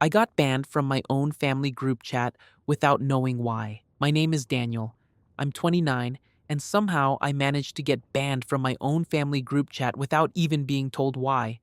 I got banned from my own family group chat without knowing why. My name is Daniel. I'm 29, and somehow I managed to get banned from my own family group chat without even being told why.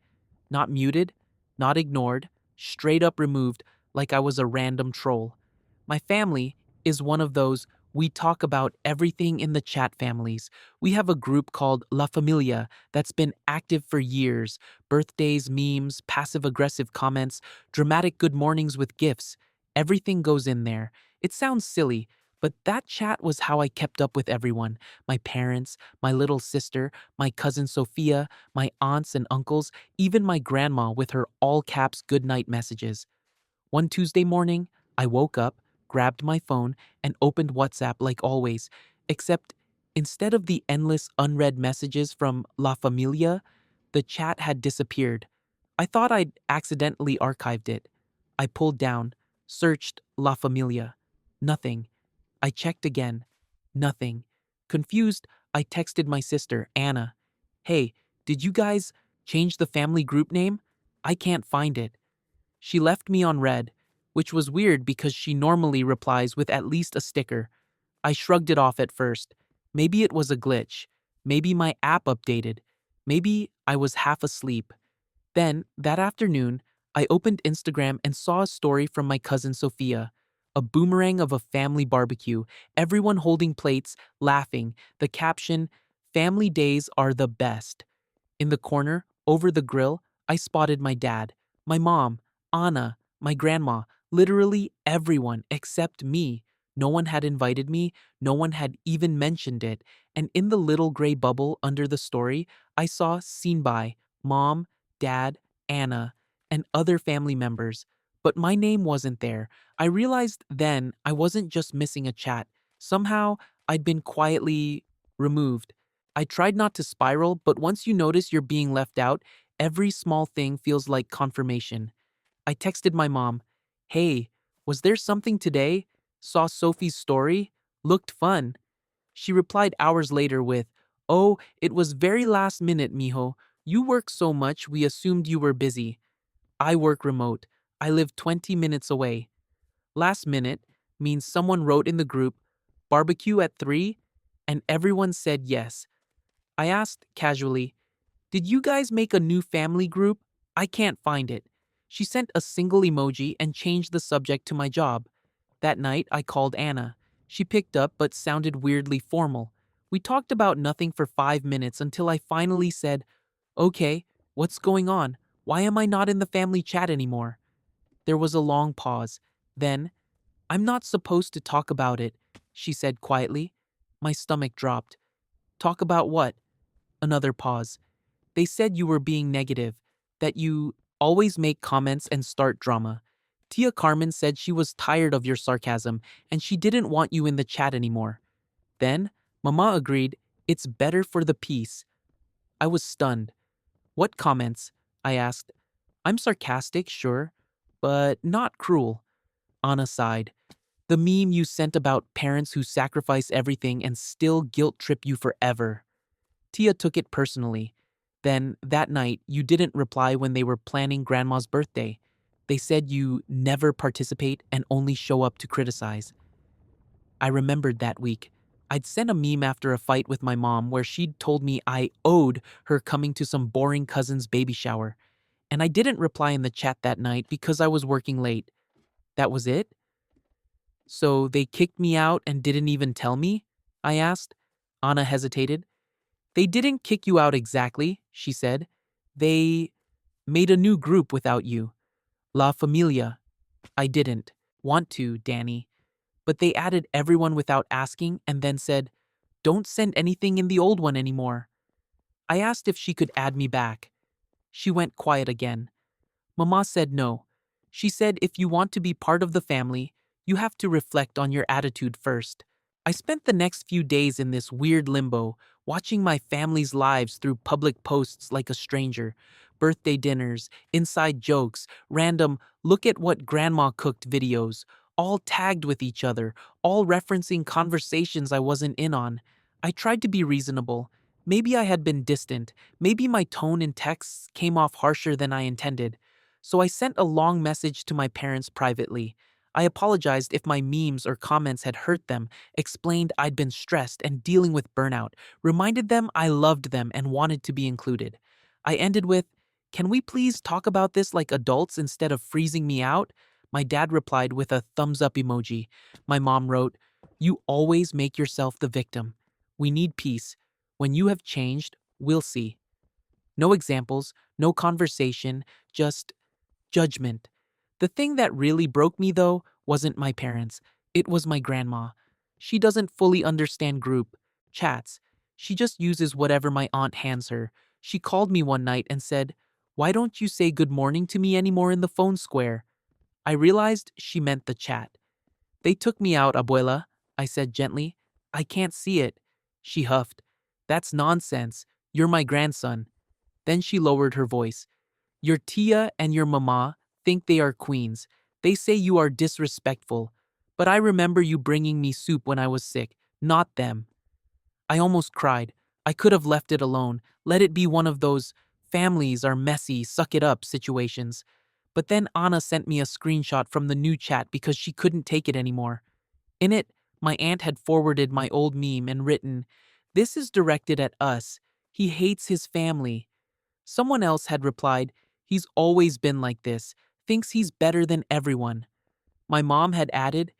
Not muted, not ignored, straight up removed like I was a random troll. My family is one of those we talk about everything in the chat families. We have a group called La Familia that's been active for years. Birthdays, memes, passive aggressive comments, dramatic good mornings with gifts. Everything goes in there. It sounds silly, but that chat was how I kept up with everyone. My parents, my little sister, my cousin Sophia, my aunts and uncles, even my grandma with her all caps goodnight messages. One Tuesday morning, I woke up, grabbed my phone, and opened WhatsApp like always, except instead of the endless unread messages from La Familia, the chat had disappeared. I thought I'd accidentally archived it. I pulled down, searched La Familia. Nothing. I checked again. Nothing. Confused, I texted my sister, Anna. Hey, did you guys change the family group name? I can't find it. She left me on red, which was weird because she normally replies with at least a sticker. I shrugged it off at first. Maybe it was a glitch. Maybe my app updated. Maybe I was half asleep. Then, that afternoon, I opened Instagram and saw a story from my cousin Sophia. A boomerang of a family barbecue, everyone holding plates, laughing. The caption, "Family days are the best." In the corner, over the grill, I spotted my dad, my mom, Anna, my grandma, literally everyone except me. No one had invited me, no one had even mentioned it, and in the little gray bubble under the story, I saw seen by mom, dad, Anna, and other family members. But my name wasn't there. I realized then I wasn't just missing a chat. Somehow, I'd been quietly removed. I tried not to spiral, but once you notice you're being left out, every small thing feels like confirmation. I texted my mom, "Hey, was there something today? Saw Sophie's story? Looked fun." She replied hours later with, "Oh, it was very last minute, mijo. You work so much, we assumed you were busy. I work remote. I live 20 minutes away." Last minute means someone wrote in the group, "Barbecue at 3?" and everyone said yes. I asked casually, "Did you guys make a new family group? I can't find it." She sent a single emoji and changed the subject to my job. That night, I called Anna. She picked up but sounded weirdly formal. We talked about nothing for 5 minutes until I finally said, "Okay, what's going on? Why am I not in the family chat anymore?" There was a long pause. Then, "I'm not supposed to talk about it," she said quietly. My stomach dropped. "Talk about what?" Another pause. "They said you were being negative, that you always make comments and start drama. Tia Carmen said she was tired of your sarcasm and she didn't want you in the chat anymore." Then, Mama agreed, "It's better for the peace." I was stunned. "What comments?" I asked. "I'm sarcastic, sure, but not cruel." Anna sighed. "The meme you sent about parents who sacrifice everything and still guilt trip you forever." Tia took it personally. Then, that night, you didn't reply when they were planning Grandma's birthday. They said you never participate and only show up to criticize. I remembered that week. I'd sent a meme after a fight with my mom where she'd told me I owed her coming to some boring cousin's baby shower. And I didn't reply in the chat that night because I was working late. That was it? So they kicked me out and didn't even tell me? I asked. Anna hesitated. "They didn't kick you out exactly," she said. "They made a new group without you. La Familia." "I didn't want to, Danny. But they added everyone without asking and then said, 'Don't send anything in the old one anymore.'" I asked if she could add me back. She went quiet again. Mama said no. She said if you want to be part of the family, you have to reflect on your attitude first. I spent the next few days in this weird limbo, watching my family's lives through public posts like a stranger. Birthday dinners, inside jokes, random "look at what grandma cooked" videos, all tagged with each other, all referencing conversations I wasn't in on. I tried to be reasonable. Maybe I had been distant. Maybe my tone in texts came off harsher than I intended. So I sent a long message to my parents privately. I apologized if my memes or comments had hurt them, explained I'd been stressed and dealing with burnout, reminded them I loved them and wanted to be included. I ended with, "Can we please talk about this like adults instead of freezing me out?" My dad replied with a thumbs up emoji. My mom wrote, "You always make yourself the victim. We need peace. When you have changed, we'll see." No examples, no conversation, just judgment. The thing that really broke me, though, wasn't my parents. It was my grandma. She doesn't fully understand group chats. She just uses whatever my aunt hands her. She called me one night and said, "Why don't you say good morning to me anymore in the phone square?" I realized she meant the chat. "They took me out, abuela," I said gently. "I can't see it." She huffed. "That's nonsense. You're my grandson." Then she lowered her voice. "Your tia and your mama think they are queens. They say you are disrespectful. But I remember you bringing me soup when I was sick, not them." I almost cried. I could have left it alone, let it be one of those families are messy, suck it up situations. But then Anna sent me a screenshot from the new chat because she couldn't take it anymore. In it, my aunt had forwarded my old meme and written, "This is directed at us. He hates his family." Someone else had replied, "He's always been like this, thinks he's better than everyone." My mom had added,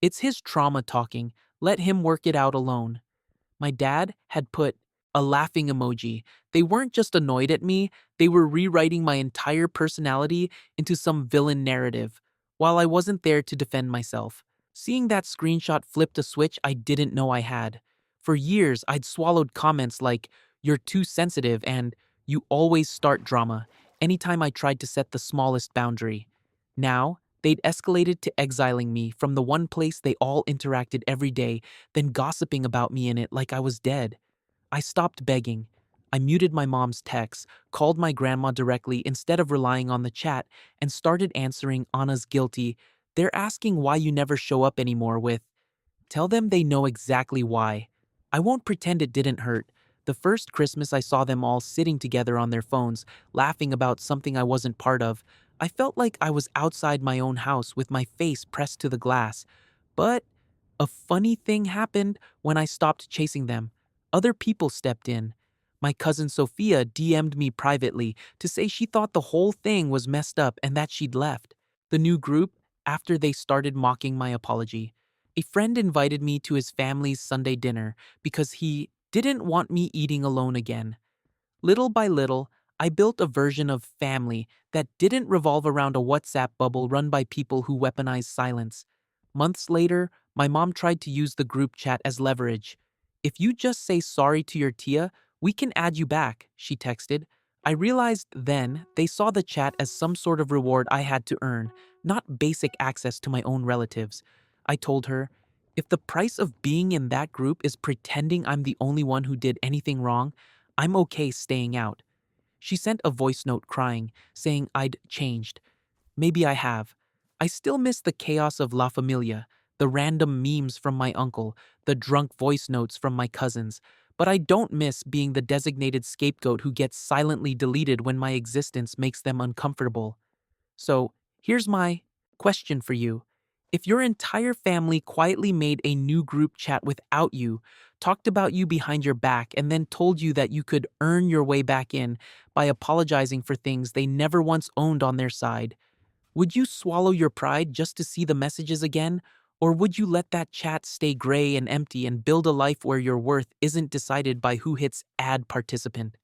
"It's his trauma talking, let him work it out alone." My dad had put a laughing emoji. They weren't just annoyed at me, they were rewriting my entire personality into some villain narrative, while I wasn't there to defend myself. Seeing that screenshot flipped a switch I didn't know I had. For years, I'd swallowed comments like, "You're too sensitive," and "You always start drama," anytime I tried to set the smallest boundary. Now, they'd escalated to exiling me from the one place they all interacted every day, then gossiping about me in it like I was dead. I stopped begging. I muted my mom's texts, called my grandma directly instead of relying on the chat, and started answering Anna's guilty, "They're asking why you never show up anymore," with, "Tell them they know exactly why." I won't pretend it didn't hurt. The first Christmas I saw them all sitting together on their phones, laughing about something I wasn't part of, I felt like I was outside my own house with my face pressed to the glass. But a funny thing happened when I stopped chasing them. Other people stepped in. My cousin Sophia DM'd me privately to say she thought the whole thing was messed up and that she'd left the new group after they started mocking my apology. A friend invited me to his family's Sunday dinner because he didn't want me eating alone again. Little by little, I built a version of family that didn't revolve around a WhatsApp bubble run by people who weaponize silence. Months later, my mom tried to use the group chat as leverage. "If you just say sorry to your tia, we can add you back," she texted. I realized then they saw the chat as some sort of reward I had to earn, not basic access to my own relatives. I told her, "If the price of being in that group is pretending I'm the only one who did anything wrong, I'm okay staying out." She sent a voice note crying, saying I'd changed. Maybe I have. I still miss the chaos of La Familia, the random memes from my uncle, the drunk voice notes from my cousins, but I don't miss being the designated scapegoat who gets silently deleted when my existence makes them uncomfortable. So, here's my question for you. If your entire family quietly made a new group chat without you, talked about you behind your back, and then told you that you could earn your way back in by apologizing for things they never once owned on their side, would you swallow your pride just to see the messages again? Or would you let that chat stay gray and empty and build a life where your worth isn't decided by who hits add participant?